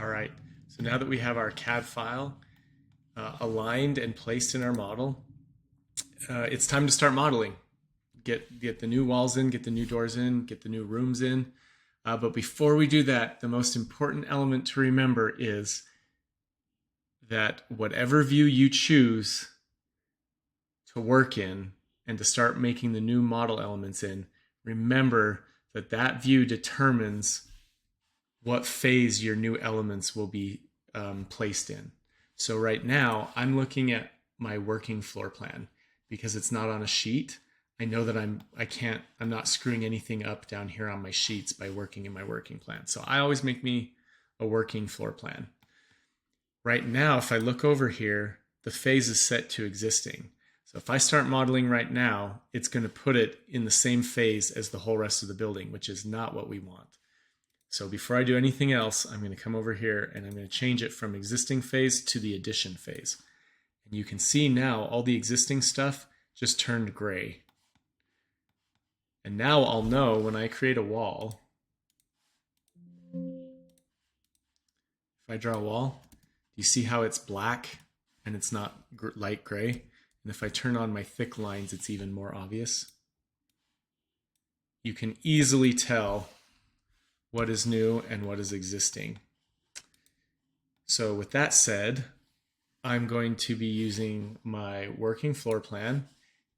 All right, so now that we have our CAD file aligned and placed in our model, it's time to start modeling. Get the new walls in, get the new doors in, get the new rooms in. But before we do that, the most important element to remember is that whatever view you choose to work in and to start making the new model elements in, remember that that view determines what phase your new elements will be placed in. So right now, I'm looking at my working floor plan because it's not on a sheet. I know that I'm not screwing anything up down here on my sheets by working in my working plan. So I always make me a working floor plan. Right now, if I look over here, the phase is set to existing. So if I start modeling right now, it's going to put it in the same phase as the whole rest of the building, which is not what we want. So before I do anything else, I'm going to come over here and I'm going to change it from existing phase to the addition phase. And you can see now all the existing stuff just turned gray. And now I'll know when I create a wall, if I draw a wall, do you see how it's black and it's not light gray? And if I turn on my thick lines, it's even more obvious. You can easily tell what is new and what is existing. So with that said, I'm going to be using my working floor plan,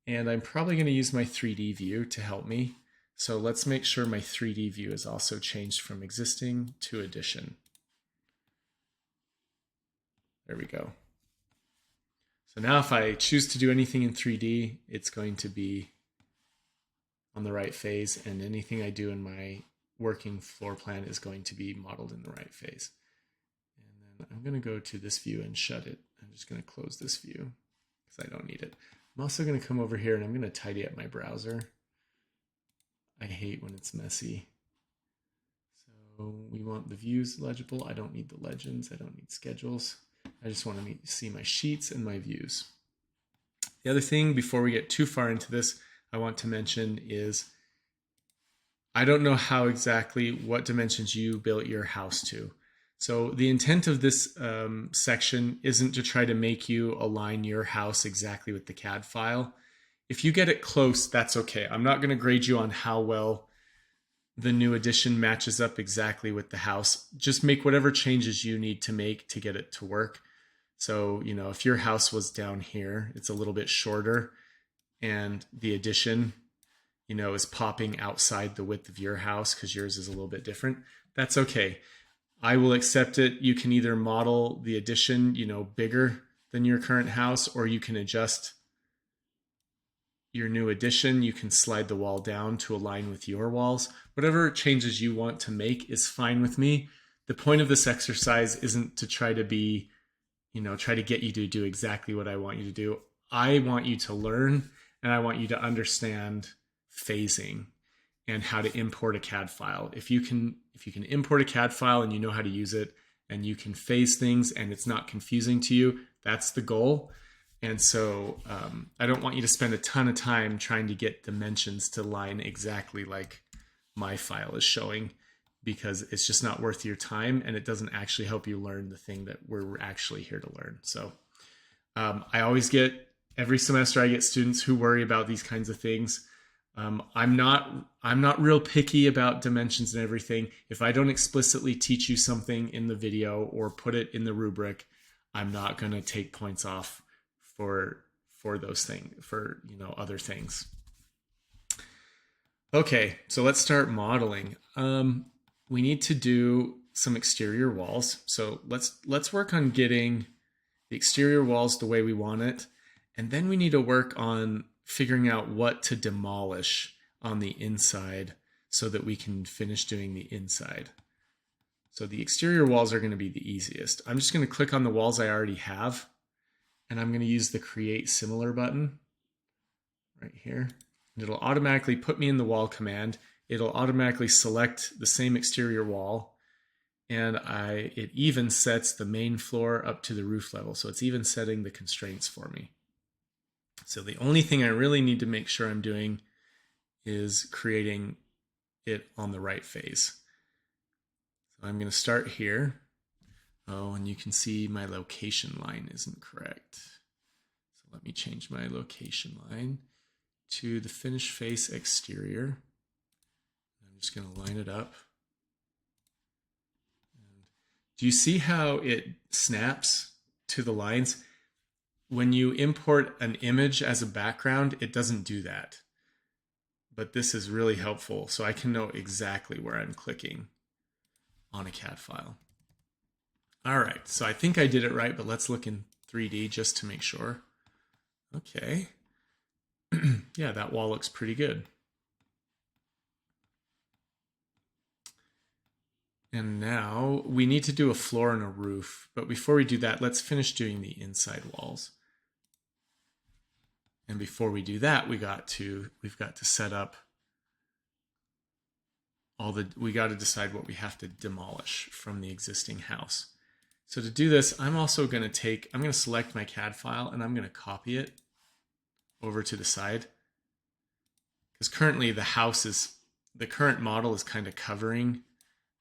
and I'm probably going to use my 3D view to help me. So let's make sure my 3D view is also changed from existing to addition. There we go. So now if I choose to do anything in 3D, it's going to be on the right phase, and anything I do in my working floor plan is going to be modeled in the right phase. And then I'm going to go to this view and shut it. I'm just going to close this view because I don't need it. I'm also going to come over here and I'm going to tidy up my browser. I hate when it's messy. So we want the views legible. I don't need the legends. I don't need schedules. I just want to see my sheets and my views. The other thing before we get too far into this, I want to mention is I don't know what dimensions you built your house to. So the intent of this section isn't to try to make you align your house exactly with the CAD file. If you get it close, that's okay. I'm not going to grade you on how well the new addition matches up exactly with the house. Just make whatever changes you need to make to get it to work. So, if your house was down here, it's a little bit shorter, and the addition, is popping outside the width of your house because yours is a little bit different. That's okay. I will accept it. You can either model the addition, bigger than your current house, or you can adjust your new addition. You can slide the wall down to align with your walls. Whatever changes you want to make is fine with me. The point of this exercise isn't to try to be, try to get you to do exactly what I want you to do. I want you to learn, and I want you to understand phasing and how to import a CAD file. If you can import a CAD file and you know how to use it and you can phase things and it's not confusing to you, that's the goal. And so I don't want you to spend a ton of time trying to get dimensions to line exactly like my file is showing, because it's just not worth your time and it doesn't actually help you learn the thing that we're actually here to learn. So every semester I get students who worry about these kinds of things. I'm not real picky about dimensions and everything. If I don't explicitly teach you something in the video or put it in the rubric, I'm not going to take points off for those things, for other things. Okay, so let's start modeling. We need to do some exterior walls. So let's work on getting the exterior walls the way we want it, and then we need to work on figuring out what to demolish on the inside so that we can finish doing the inside. So the exterior walls are going to be the easiest. I'm just going to click on the walls I already have, and I'm going to use the Create Similar button right here. And it'll automatically put me in the wall command. It'll automatically select the same exterior wall, and it even sets the main floor up to the roof level. So it's even setting the constraints for me. So the only thing I really need to make sure I'm doing is creating it on the right phase. So I'm going to start here. Oh, and you can see my location line isn't correct. So let me change my location line to the finished face exterior. I'm just going to line it up. And do you see how it snaps to the lines? When you import an image as a background, it doesn't do that. But this is really helpful, so I can know exactly where I'm clicking on a CAD file. All right, so I think I did it right, but let's look in 3D just to make sure. Okay. Yeah, that wall looks pretty good. And now we need to do a floor and a roof. But before we do that, let's finish doing the inside walls. And before we do that, we've got to set up we got to decide what we have to demolish from the existing house. So to do this, I'm going to select my CAD file and I'm going to copy it over to the side. Because currently the current model is kind of covering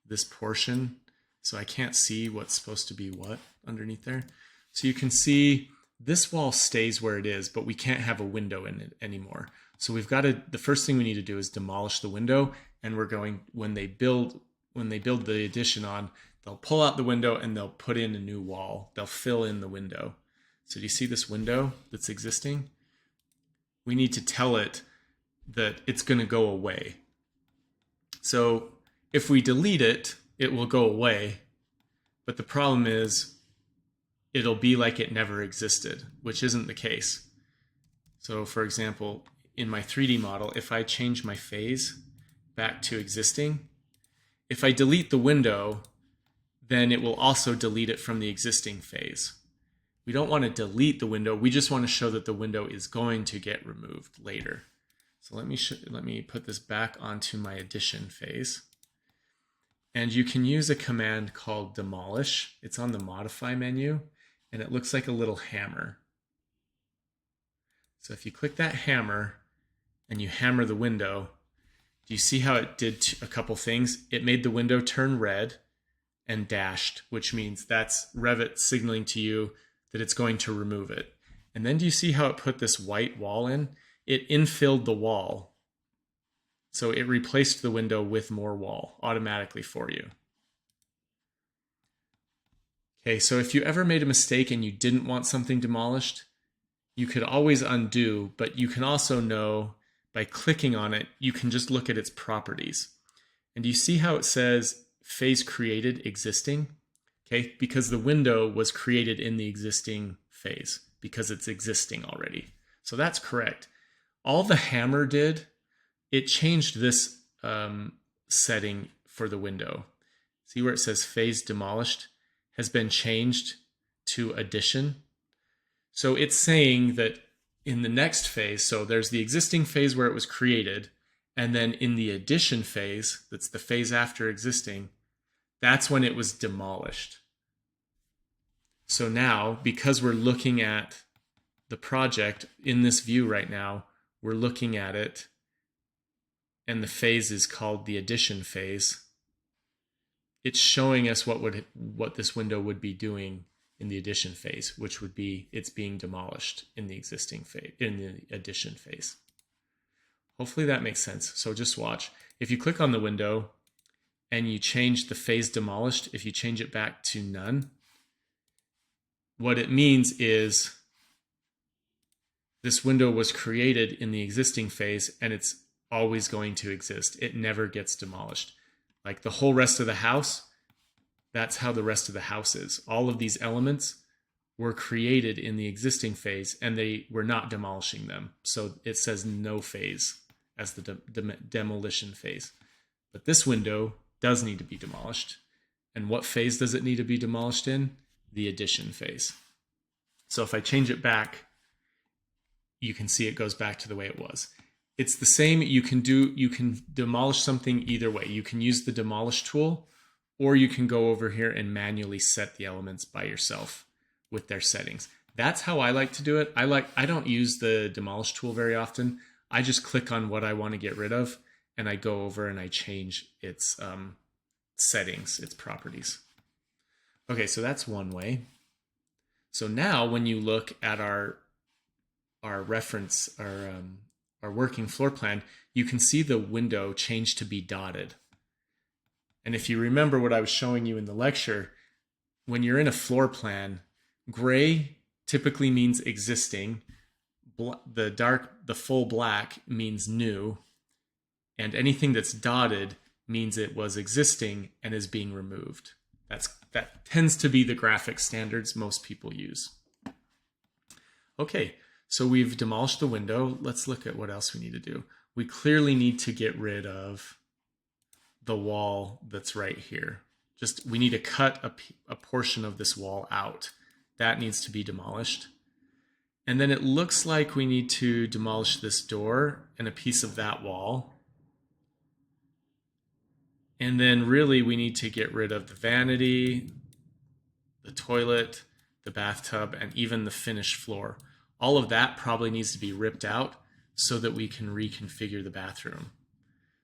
this portion. So I can't see what's supposed to be what underneath there. So you can see this wall stays where it is, but we can't have a window in it anymore. So the first thing we need to do is demolish the window. And when they build the addition on, they'll pull out the window and they'll put in a new wall. They'll fill in the window. So do you see this window that's existing? We need to tell it that it's going to go away. So if we delete it, it will go away. But the problem is it'll be like it never existed, which isn't the case. So for example, in my 3D model, if I change my phase back to existing, if I delete the window, then it will also delete it from the existing phase. We don't want to delete the window. We just want to show that the window is going to get removed later. So let me put this back onto my addition phase. And you can use a command called demolish. It's on the modify menu, and it looks like a little hammer. So if you click that hammer and you hammer the window, do you see how it did a couple things? It made the window turn red and dashed, which means that's Revit signaling to you that it's going to remove it. And then do you see how it put this white wall in? It infilled the wall. So it replaced the window with more wall automatically for you. Okay, so if you ever made a mistake and you didn't want something demolished, you could always undo, but you can also know by clicking on it, you can just look at its properties. And do you see how it says phase created existing? Okay, because the window was created in the existing phase because it's existing already. So that's correct. All the hammer did, it changed this setting for the window. See where it says phase demolished has been changed to addition. So it's saying that in the next phase, so there's the existing phase where it was created, and then in the addition phase, that's the phase after existing, that's when it was demolished. So now, because we're looking at the project in this view right now, we're looking at it, and the phase is called the addition phase. It's showing us what this window would be doing in the addition phase, which would be it's being demolished in the existing phase, in the addition phase. Hopefully that makes sense. So just watch. If you click on the window and you change the phase demolished, if you change it back to none, what it means is this window was created in the existing phase and it's always going to exist. It never gets demolished. Like the whole rest of the house, that's how the rest of the house is. All of these elements were created in the existing phase and they were not demolishing them. So it says no phase as the demolition phase. But this window does need to be demolished. And what phase does it need to be demolished in? The addition phase. So if I change it back, you can see it goes back to the way it was. It's the same. You can demolish something either way. You can use the demolish tool, or you can go over here and manually set the elements by yourself with their settings. That's how I like to do it. I don't use the demolish tool very often. I just click on what I want to get rid of and I go over and I change its settings, its properties. Okay, so that's one way. So now when you look at our reference, our working floor plan, you can see the window change to be dotted. And if you remember what I was showing you in the lecture, when you're in a floor plan, gray typically means existing, the full black means new, and anything that's dotted means it was existing and is being removed. That tends to be the graphic standards most people use. Okay, so we've demolished the window. Let's look at what else we need to do. We clearly need to get rid of the wall that's right here. We need to cut a portion of this wall out. That needs to be demolished. And then it looks like we need to demolish this door and a piece of that wall. And then really we need to get rid of the vanity, the toilet, the bathtub, and even the finished floor. All of that probably needs to be ripped out so that we can reconfigure the bathroom.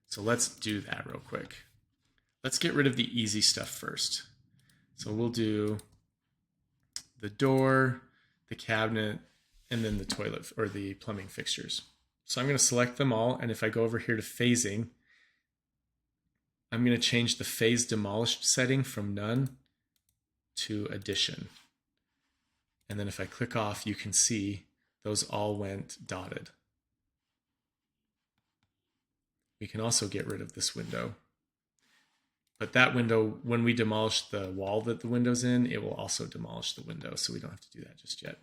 So let's do that real quick. Let's get rid of the easy stuff first. So we'll do the door, the cabinet, and then the toilet or the plumbing fixtures. So I'm going to select them all, and if I go over here to phasing, I'm going to change the phase demolished setting from none to addition. And then if I click off, you can see those all went dotted. We can also get rid of this window. But that window, when we demolish the wall that the window's in, it will also demolish the window, so we don't have to do that just yet.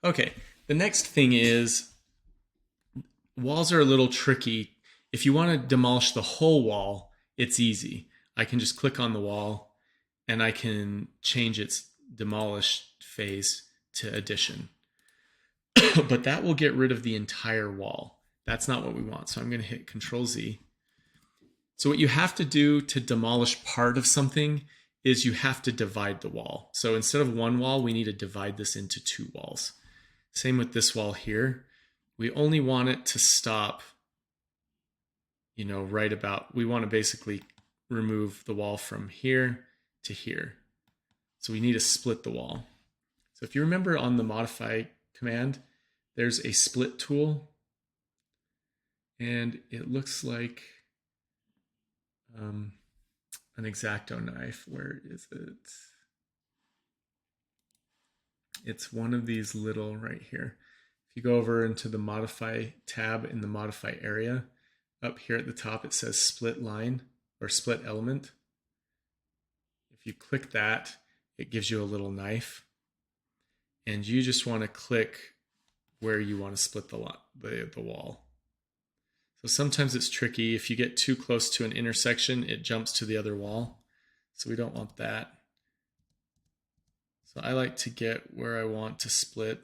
Okay, the next thing is walls are a little tricky. If you want to demolish the whole wall, it's easy. I can just click on the wall and I can change its demolished phase to addition. But that will get rid of the entire wall. That's not what we want. So I'm going to hit Control Z. So what you have to do to demolish part of something is you have to divide the wall. So instead of one wall, we need to divide this into two walls. Same with this wall here. We only want it to stop, right about, we want to basically remove the wall from here to here. So we need to split the wall. So if you remember on the modify command, there's a split tool, and it looks like an X-Acto knife. Where is it? It's one of these little right here. If you go over into the modify tab in the modify area, up here at the top it says split line or split element. If you click that, it gives you a little knife, and you just want to click where you want to split the wall. So sometimes it's tricky. If you get too close to an intersection, it jumps to the other wall. So we don't want that. So I like to get where I want to split,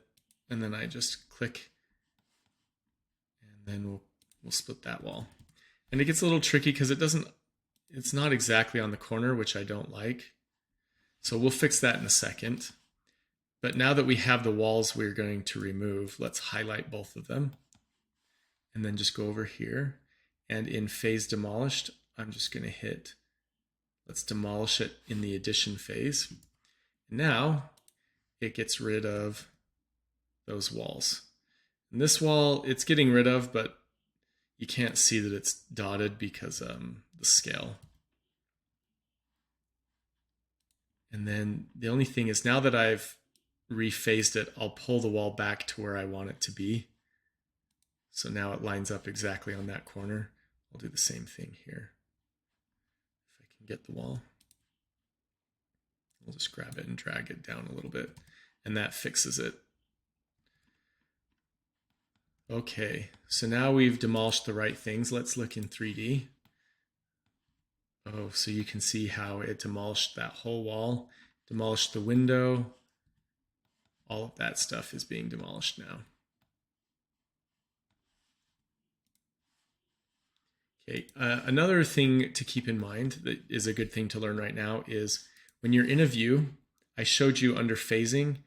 and then I just click, and then we'll split that wall. And it gets a little tricky because it's not exactly on the corner, which I don't like. So we'll fix that in a second. But now that we have the walls we're going to remove, let's highlight both of them. And then just go over here, and in phase demolished, I'm just going to hit, let's demolish it in the addition phase. Now it gets rid of those walls. And this wall, it's getting rid of, but you can't see that it's dotted because the scale. And then the only thing is, now that I've rephased it, I'll pull the wall back to where I want it to be. So now it lines up exactly on that corner. I'll do the same thing here. If I can get the wall, we'll just grab it and drag it down a little bit, and that fixes it. Okay, so now we've demolished the right things. Let's look in 3D. Oh, so you can see how it demolished that whole wall, demolished the window. All of that stuff is being demolished now. Okay, another thing to keep in mind that is a good thing to learn right now is when you're in a view, I showed you under phasing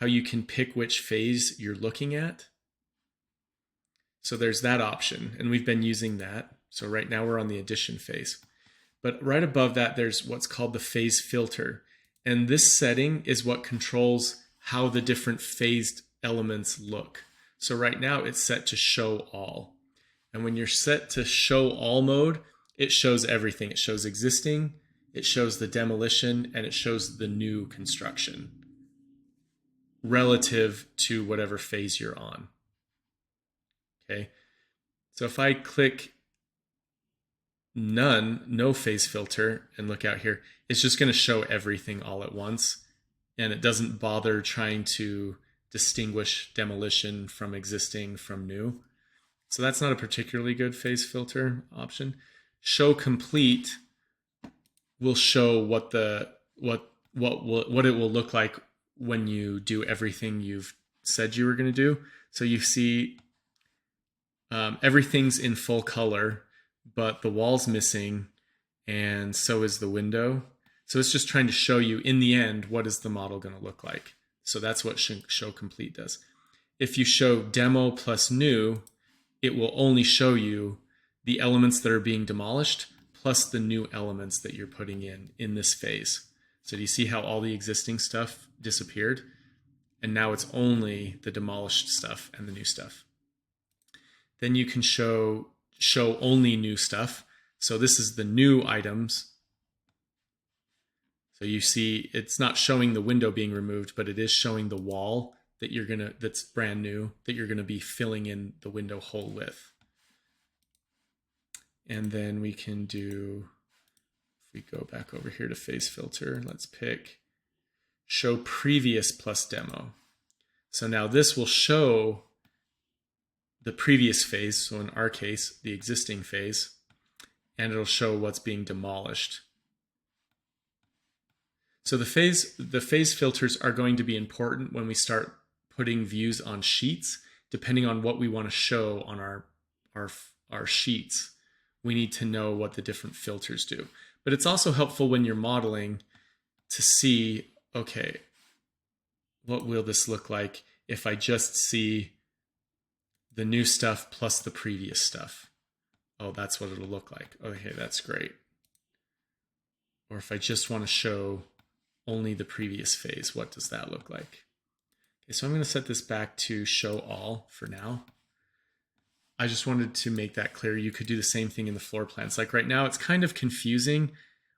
how you can pick which phase you're looking at. So there's that option, and we've been using that. So right now we're on the addition phase. But right above that, there's what's called the phase filter. And this setting is what controls how the different phased elements look. So right now it's set to show all. And when you're set to show all mode, it shows everything. It shows existing, it shows the demolition, and it shows the new construction relative to whatever phase you're on. Okay. So if I click no phase filter, and look out here, it's just going to show everything all at once. And it doesn't bother trying to distinguish demolition from existing from new. So that's not a particularly good phase filter option. Show complete will show what it will look like when you do everything you've said you were going to do. So you see everything's in full color, but the wall's missing, and so is the window. So it's just trying to show you, in the end, what is the model going to look like. So that's what show complete does. If you show demo plus new, it will only show you the elements that are being demolished plus the new elements that you're putting in this phase. So do you see how all the existing stuff disappeared? And now it's only the demolished stuff and the new stuff. Then you can show only new stuff. So this is the new items. So you see it's not showing the window being removed, but it is showing the wall that that's brand new, that you're gonna be filling in the window hole with. And then we can do, if we go back over here to phase filter, let's pick show previous plus demo. So now this will show the previous phase, so in our case, the existing phase, and it'll show what's being demolished. So the phase filters are going to be important when we start putting views on sheets, depending on what we want to show on our sheets. We need to know what the different filters do. But it's also helpful when you're modeling to see, okay, what will this look like if I just see the new stuff plus the previous stuff? Oh, that's what it'll look like. Okay, that's great. Or if I just want to show only the previous phase, what does that look like? Okay, so I'm going to set this back to show all for now. I just wanted to make that clear. You could do the same thing in the floor plans. Like right now, it's kind of confusing.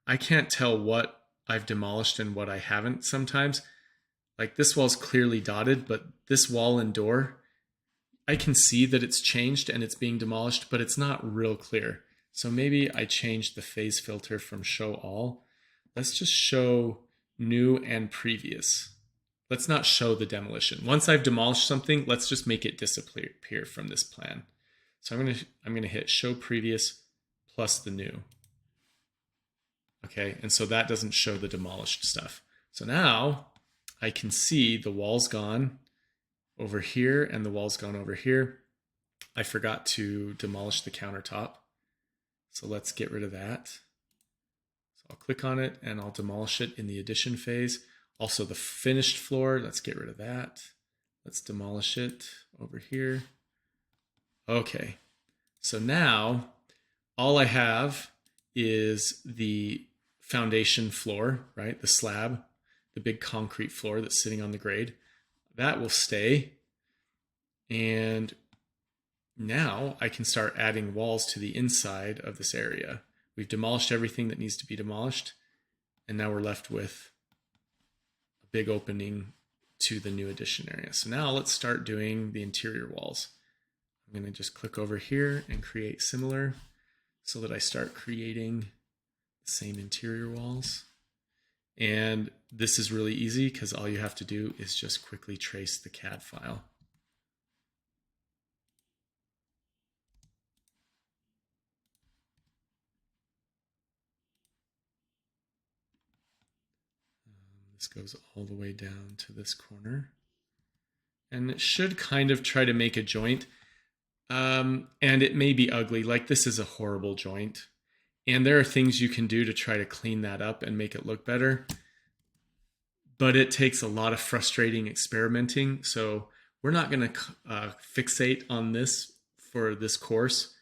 I can't tell what I've demolished and what I haven't sometimes. Like this wall's clearly dotted, but this wall and door, I can see that it's changed and it's being demolished, but it's not real clear. So maybe I changed the phase filter from show all. Let's just show new and previous. Let's not show the demolition. Once I've demolished something, let's just make it disappear from this plan. So I'm gonna hit show previous plus the new. Okay, and so that doesn't show the demolished stuff. So now I can see the wall's gone over here and the wall's gone over here. I forgot to demolish the countertop. So let's get rid of that. So I'll click on it and I'll demolish it in the addition phase. Also the finished floor, let's get rid of that. Let's demolish it over here. Okay, so now all I have is the foundation floor, right? The slab, the big concrete floor that's sitting on the grade. That will stay. And now I can start adding walls to the inside of this area. We've demolished everything that needs to be demolished. And now we're left with a big opening to the new addition area. So now let's start doing the interior walls. I'm going to just click over here and create similar so that I start creating the same interior walls. And this is really easy because all you have to do is just quickly trace the CAD file. This goes all the way down to this corner. And it should kind of try to make a joint. And it may be ugly, like this is a horrible joint. And there are things you can do to try to clean that up and make it look better. But it takes a lot of frustrating experimenting. So we're not going to fixate on this for this course.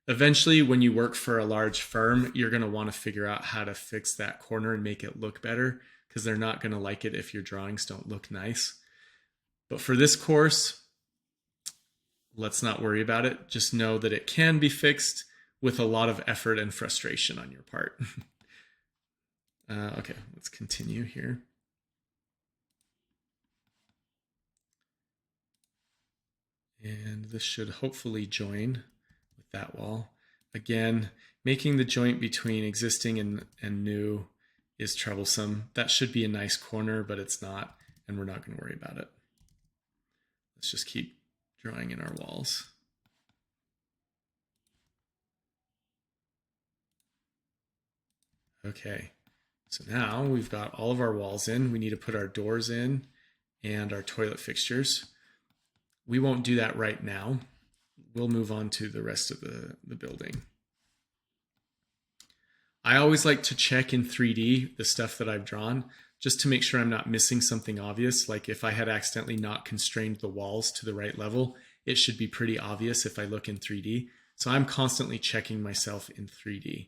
Eventually, when you work for a large firm, you're going to want to figure out how to fix that corner and make it look better, because they're not going to like it if your drawings don't look nice. But for this course, let's not worry about it. Just know that it can be fixed with a lot of effort and frustration on your part. Okay, let's continue here. And this should hopefully join with that wall. Again, making the joint between existing and new is troublesome. That should be a nice corner, but it's not, and we're not going to worry about it. Let's just keep drawing in our walls. Okay, so now we've got all of our walls in. We need to put our doors in and our toilet fixtures. We won't do that right now. We'll move on to the rest of the building. I always like to check in 3D the stuff that I've drawn, just to make sure I'm not missing something obvious. Like if I had accidentally not constrained the walls to the right level, it should be pretty obvious if I look in 3D. So I'm constantly checking myself in 3D.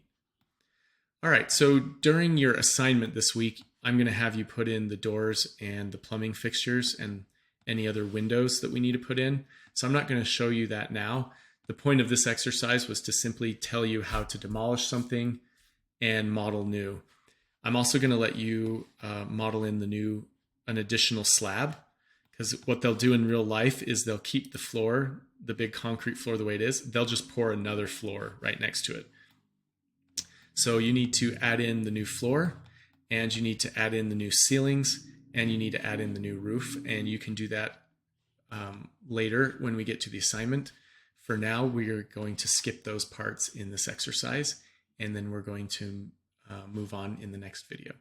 All right, so during your assignment this week, I'm going to have you put in the doors and the plumbing fixtures and any other windows that we need to put in. So I'm not going to show you that now. The point of this exercise was to simply tell you how to demolish something and model new. I'm also going to let you model in an additional slab, because what they'll do in real life is they'll keep the floor, the big concrete floor the way it is. They'll just pour another floor right next to it. So you need to add in the new floor, and you need to add in the new ceilings, and you need to add in the new roof. And you can do that later when we get to the assignment. For now, we're going to skip those parts in this exercise, and then we're going to move on in the next video.